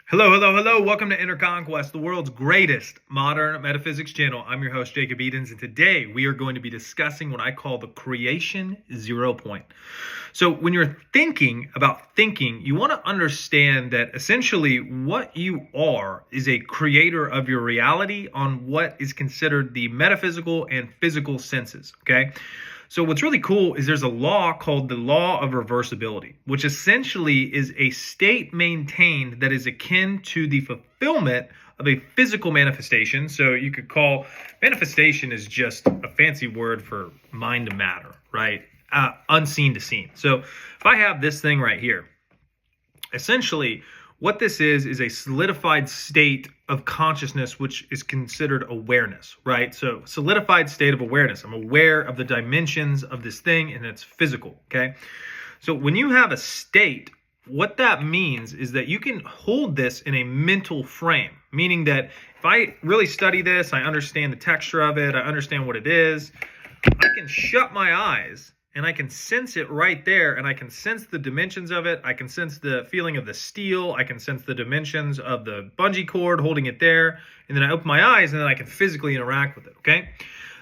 Hello, hello, hello. Welcome to Inner Conquest, the world's greatest modern metaphysics channel. I'm your host, Jacob Edens, and today we are going to be discussing what I call the creation zero point. So when you're thinking about thinking, you want to understand that essentially what you are is a creator of your reality on what is considered the metaphysical and physical senses, okay? So what's really cool is there's a law called the law of reversibility, which essentially is a state maintained that is akin to the fulfillment of a physical manifestation. So you could call manifestation is just a fancy word for mind to matter, right? Unseen to seen. So if I have this thing right here, essentially what this is a solidified state of consciousness, which is considered awareness, right? So solidified state of awareness. I'm aware of the dimensions of this thing and it's physical, okay? So when you have a state, what that means is that you can hold this in a mental frame, meaning that if I really study this, I understand the texture of it, I understand what it is, I can shut my eyes and I can sense it right there, and I can sense the dimensions of it. I can sense the feeling of the steel. I can sense the dimensions of the bungee cord holding it there. And then I open my eyes, and then I can physically interact with it, okay?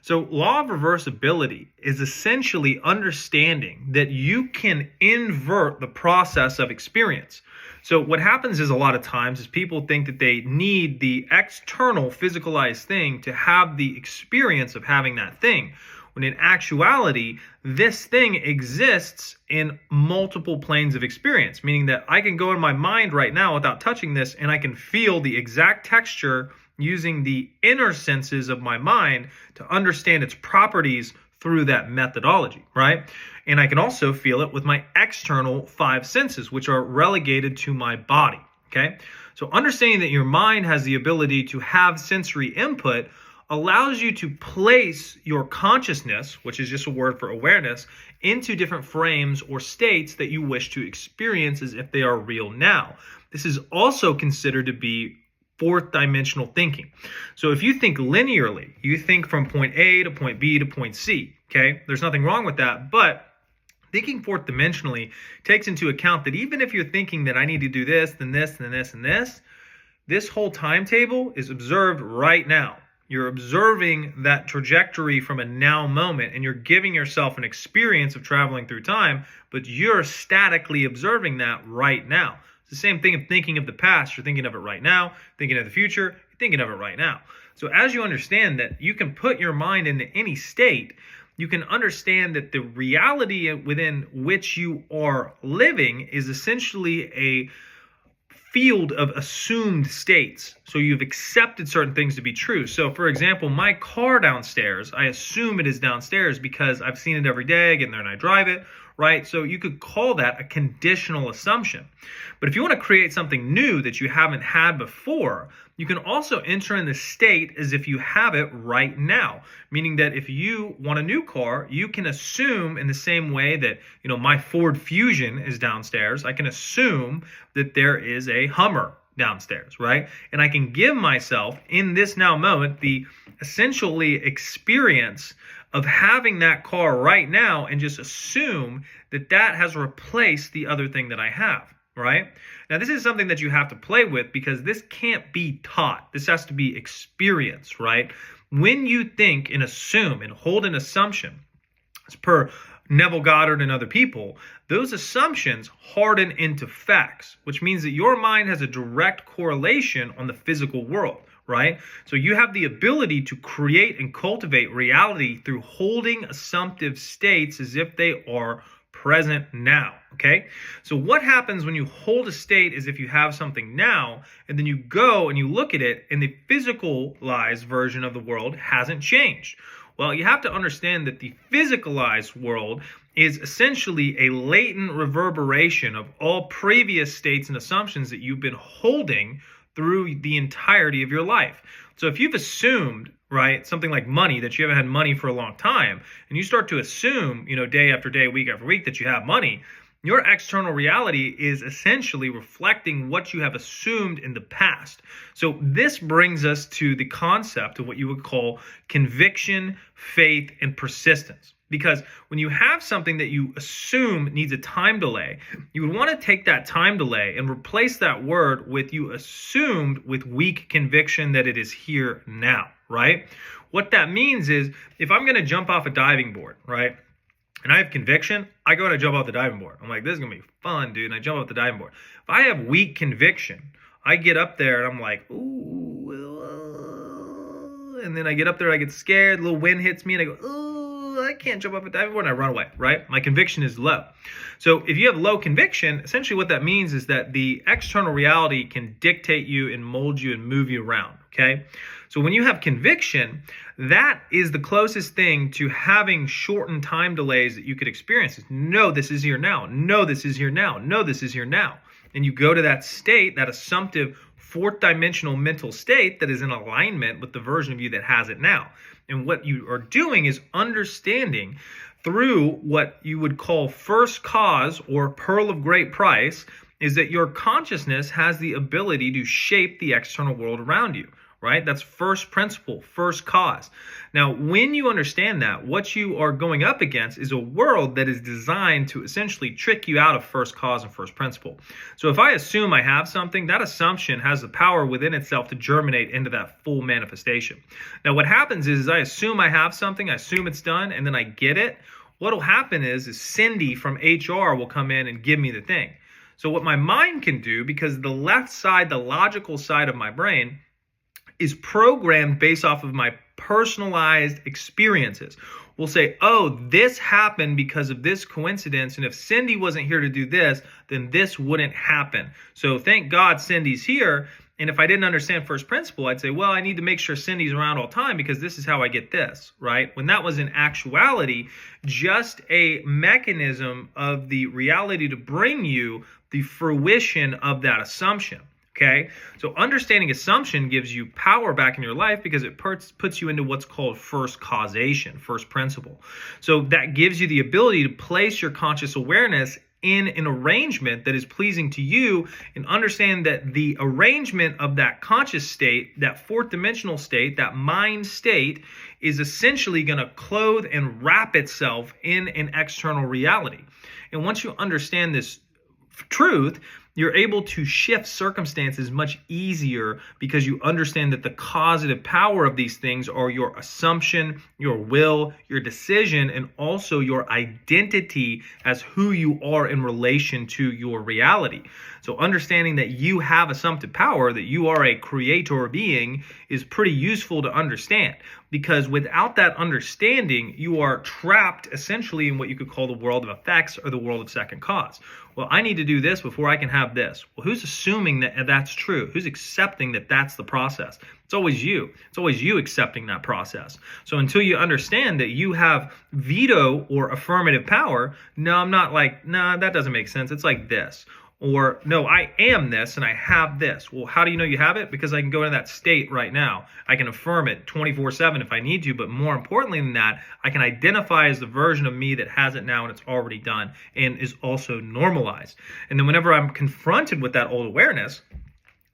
So law of reversibility is essentially understanding that you can invert the process of experience. So what happens is a lot of times is people think that they need the external physicalized thing to have the experience of having that thing, when in actuality, this thing exists in multiple planes of experience, meaning that I can go in my mind right now without touching this and I can feel the exact texture using the inner senses of my mind to understand its properties through that methodology, right? And I can also feel it with my external five senses, which are relegated to my body, okay? So understanding that your mind has the ability to have sensory input allows you to place your consciousness, which is just a word for awareness, into different frames or states that you wish to experience as if they are real now. This is also considered to be fourth dimensional thinking. So if you think linearly, you think from point A to point B to point C, okay? There's nothing wrong with that, but thinking fourth dimensionally takes into account that even if you're thinking that I need to do this, then this, then this, and this whole timetable is observed right now. You're observing that trajectory from a now moment, and you're giving yourself an experience of traveling through time, but you're statically observing that right now. It's the same thing of thinking of the past. You're thinking of it right now. Thinking of the future, you're thinking of it right now. So as you understand that you can put your mind into any state, you can understand that the reality within which you are living is essentially a field of assumed states. So you've accepted certain things to be true. So for example, my car downstairs, I assume it is downstairs because I've seen it every day, I get in there and I drive it, right? So you could call that a conditional assumption. But if you want to create something new that you haven't had before, you can also enter in the state as if you have it right now. Meaning that if you want a new car, you can assume in the same way that, my Ford Fusion is downstairs, I can assume that there is a Hummer downstairs, right? And I can give myself in this now moment the essentially experience of having that car right now and just assume that that has replaced the other thing that I have, right? Now, this is something that you have to play with because this can't be taught. This has to be experienced, right? When you think and assume and hold an assumption, as per Neville Goddard and other people, those assumptions harden into facts, which means that your mind has a direct correlation on the physical world, right? So you have the ability to create and cultivate reality through holding assumptive states as if they are present now, okay? So what happens when you hold a state as if you have something now, and then you go and you look at it, and the physicalized version of the world hasn't changed? Well, you have to understand that the physicalized world is essentially a latent reverberation of all previous states and assumptions that you've been holding through the entirety of your life. So if you've assumed, right, something like money, that you haven't had money for a long time, and you start to assume, day after day, week after week, that you have money, Your external reality is essentially reflecting what you have assumed in the past. So this brings us to the concept of what you would call conviction, faith, and persistence. Because when you have something that you assume needs a time delay, you would want to take that time delay and replace that word with you assumed with weak conviction that it is here now, right? What that means is if I'm going to jump off a diving board, right? And I have conviction, I go and I jump off the diving board. I'm like, this is going to be fun, dude. And I jump off the diving board. If I have weak conviction, I get up there and I'm like, ooh. And then I get up there, I get scared, a little wind hits me, and I go, ooh, I can't jump off a diving board, and I run away, right? My conviction is low. So if you have low conviction, essentially what that means is that the external reality can dictate you and mold you and move you around, okay? So when you have conviction, that is the closest thing to having shortened time delays that you could experience. No, this is here now. No, this is here now. No, this is here now. And you go to that state, that assumptive fourth dimensional mental state that is in alignment with the version of you that has it now. And what you are doing is understanding through what you would call first cause or pearl of great price is that your consciousness has the ability to shape the external world around you. Right? That's first principle, first cause. Now, when you understand that, what you are going up against is a world that is designed to essentially trick you out of first cause and first principle. So if I assume I have something, that assumption has the power within itself to germinate into that full manifestation. Now, what happens is I assume I have something, I assume it's done, and then I get it. What will happen is Cindy from HR will come in and give me the thing. So what my mind can do, because the left side, the logical side of my brain, is programmed based off of my personalized experiences. We'll say, oh, this happened because of this coincidence, and if Cindy wasn't here to do this, then this wouldn't happen. So thank God Cindy's here, and if I didn't understand first principle, I'd say, well, I need to make sure Cindy's around all the time because this is how I get this, right? When that was in actuality just a mechanism of the reality to bring you the fruition of that assumption. Okay, so understanding assumption gives you power back in your life because it puts you into what's called first causation, first principle. So that gives you the ability to place your conscious awareness in an arrangement that is pleasing to you and understand that the arrangement of that conscious state, that fourth dimensional state, that mind state is essentially going to clothe and wrap itself in an external reality. And once you understand this truth, you're able to shift circumstances much easier because you understand that the causative power of these things are your assumption, your will, your decision, and also your identity as who you are in relation to your reality. So understanding that you have assumptive power, that you are a creator being, is pretty useful to understand. Because without that understanding, you are trapped essentially in what you could call the world of effects or the world of second cause. Well, I need to do this before I can have this. Well, who's assuming that that's true? Who's accepting that that's the process? It's always you. It's always you accepting that process. So until you understand that you have veto or affirmative power, no, I'm not like, nah, that doesn't make sense. It's like this. Or, no, I am this and I have this. Well, how do you know you have it? Because I can go into that state right now. I can affirm it 24/7 if I need to. But more importantly than that, I can identify as the version of me that has it now and it's already done and is also normalized. And then whenever I'm confronted with that old awareness,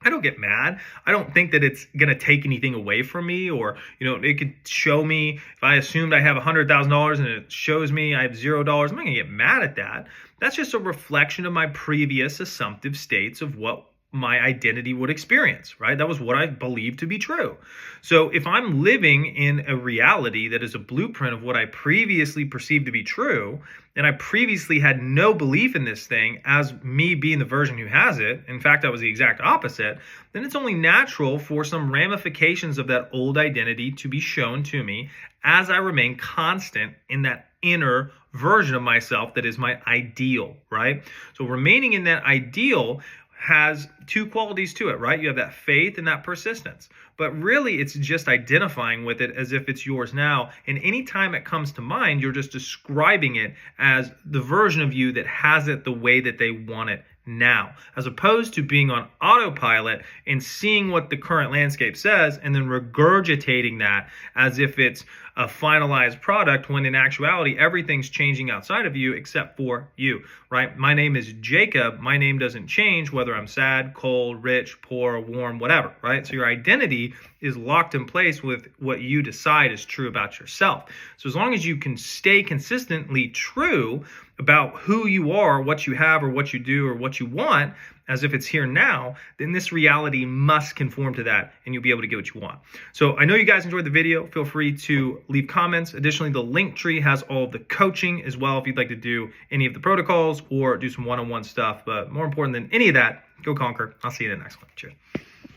I don't get mad. I don't think that it's going to take anything away from me, or, it could show me if I assumed I have $100,000 and it shows me I have $0. I'm not going to get mad at that. That's just a reflection of my previous assumptive states of what my identity would experience, right? That was what I believed to be true. So if I'm living in a reality that is a blueprint of what I previously perceived to be true, and I previously had no belief in this thing as me being the version who has it, in fact, I was the exact opposite, then it's only natural for some ramifications of that old identity to be shown to me as I remain constant in that inner version of myself that is my ideal, right? So remaining in that ideal has two qualities to it, right? You have that faith and that persistence. But really, it's just identifying with it as if it's yours now. And anytime it comes to mind, you're just describing it as the version of you that has it the way that they want it now, as opposed to being on autopilot and seeing what the current landscape says and then regurgitating that as if it's a finalized product, when in actuality everything's changing outside of you except for you, right? My name is Jacob. My name doesn't change whether I'm sad, cold, rich, poor, warm, whatever, right? So your identity is locked in place with what you decide is true about yourself. So as long as you can stay consistently true about who you are, what you have or what you do or what you want, as if it's here now, then this reality must conform to that and you'll be able to get what you want. So I know you guys enjoyed the video. Feel free to leave comments. Additionally, the link tree has all of the coaching as well if you'd like to do any of the protocols or do some one-on-one stuff. But more important than any of that, go conquer. I'll see you in the next one. Cheers.